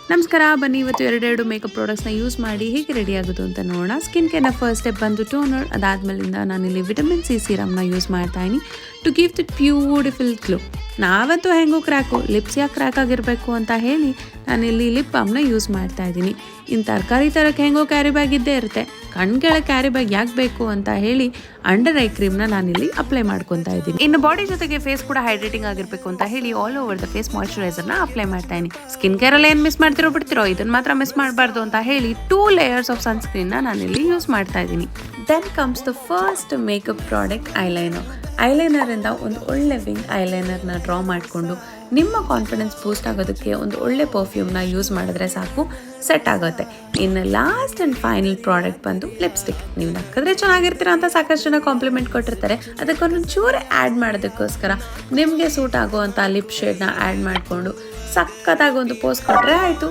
ನಮಸ್ಕಾರ, ಬನ್ನಿ ಇವತ್ತು ಎರಡೆರಡು ಮೇಕಪ್ ಪ್ರಾಡಕ್ಟ್ಸ್ನ ಯೂಸ್ ಮಾಡಿ ಹೇಗೆ ರೆಡಿ ಆಗೋದು ಅಂತ ನೋಡೋಣ. ಸ್ಕಿನ್ ಕೇರ್ನ ಫಸ್ಟ್ ಸ್ಟೆಪ್ ಬಂದು ಟೋನರ್. ಅದಾದಮೇಲಿಂದ ನಾನಿಲ್ಲಿ ವಿಟಮಿನ್ ಸಿ ಸೀರಮ್ನ ಯೂಸ್ ಮಾಡ್ತಾ ಇದ್ದೀನಿ to give that beautiful glow. ನಾವಂತೂ ಹೆಂಗೋ ಕ್ರ್ಯಾಕು, ಲಿಪ್ಸ್ ಯಾಕೆ ಕ್ರ್ಯಾಕ್ ಆಗಿರಬೇಕು ಅಂತ ಹೇಳಿ ನಾನಿಲ್ಲಿ ಲಿಪ್ ಬಾಮ್ನ ಯೂಸ್ ಮಾಡ್ತಾ ಇದ್ದೀನಿ. ಇನ್ನು ತರಕಾರಿ ತರಕ್ಕೆ ಹೆಂಗೋ ಕ್ಯಾರಿ ಬ್ಯಾಗ್ ಇದ್ದೇ ಇರುತ್ತೆ, ಕಣ್ ಕೆಳಗೆ ಕ್ಯಾರಿ ಬ್ಯಾಗ್ ಯಾಕೆ ಬೇಕು ಅಂತ ಹೇಳಿ ಅಂಡರ್ ಐ ಕ್ರೀಮ್ನ ನಾನಿಲ್ಲಿ ಅಪ್ಲೈ ಮಾಡ್ಕೊತಾ ಇದ್ದೀನಿ. ಇನ್ನು ಬಾಡಿ ಜೊತೆಗೆ ಫೇಸ್ ಕೂಡ ಹೈಡ್ರೇಟಿಂಗ್ ಆಗಿರಬೇಕು ಅಂತ ಹೇಳಿ ಆಲ್ ಓವರ್ ದ ಫೇಸ್ ಮಾಯಿಶ್ಚರೈಸರ್ನ ಅಪ್ಲೈ ಮಾಡ್ತಾ ಇದ್ದೀನಿ. ಸ್ಕಿನ್ ಕೇರಲ್ಲಿ ಏನು ಮಿಸ್ ಮಾಡ್ತಿರೋ ಬಿಡ್ತಿರೋ, ಇದನ್ನ ಮಾತ್ರ ಮಿಸ್ ಮಾಡಬಾರ್ದು ಅಂತ ಹೇಳಿ 2 ಲೇಯರ್ಸ್ ಆಫ್ ಸನ್ಸ್ಕ್ರೀನ್ನ ನಾನಿಲ್ಲಿ ಯೂಸ್ ಮಾಡ್ತಾ ಇದ್ದೀನಿ. Then comes the first makeup product eyeliner. ಐಲೈನರಿಂದ ಒಂದು ಒಳ್ಳೆ ವಿಂಗ್ ಐಲೈನರ್ನ ಡ್ರಾ ಮಾಡಿಕೊಂಡು ನಿಮ್ಮ ಕಾನ್ಫಿಡೆನ್ಸ್ ಬೂಸ್ಟ್ ಆಗೋದಕ್ಕೆ ಒಂದು ಒಳ್ಳೆ ಪರ್ಫ್ಯೂಮ್ನ ಯೂಸ್ ಮಾಡಿದ್ರೆ ಸಾಕು, ಸೆಟ್ ಆಗುತ್ತೆ. ಇನ್ನು ಲಾಸ್ಟ್ ಆ್ಯಂಡ್ ಫೈನಲ್ ಪ್ರಾಡಕ್ಟ್ ಬಂದು ಲಿಪ್ಸ್ಟಿಕ್. ನೀವು ನಕ್ಕಿದ್ರೆ ಚೆನ್ನಾಗಿರ್ತೀರ ಅಂತ ಸಾಕಷ್ಟು ಜನ ಕಾಂಪ್ಲಿಮೆಂಟ್ ಕೊಟ್ಟಿರ್ತಾರೆ. ಅದಕ್ಕೊಂದು ಚೂರು ಆ್ಯಡ್ ಮಾಡೋದಕ್ಕೋಸ್ಕರ ನಿಮಗೆ ಸೂಟ್ ಆಗುವಂಥ ಲಿಪ್ ಶೇಡ್ನ ಆ್ಯಡ್ ಮಾಡಿಕೊಂಡು ಸಖತ್ತಾಗಿ ಒಂದು ಪೋಸ್ ಕೊಟ್ಟರೆ ಆಯಿತು.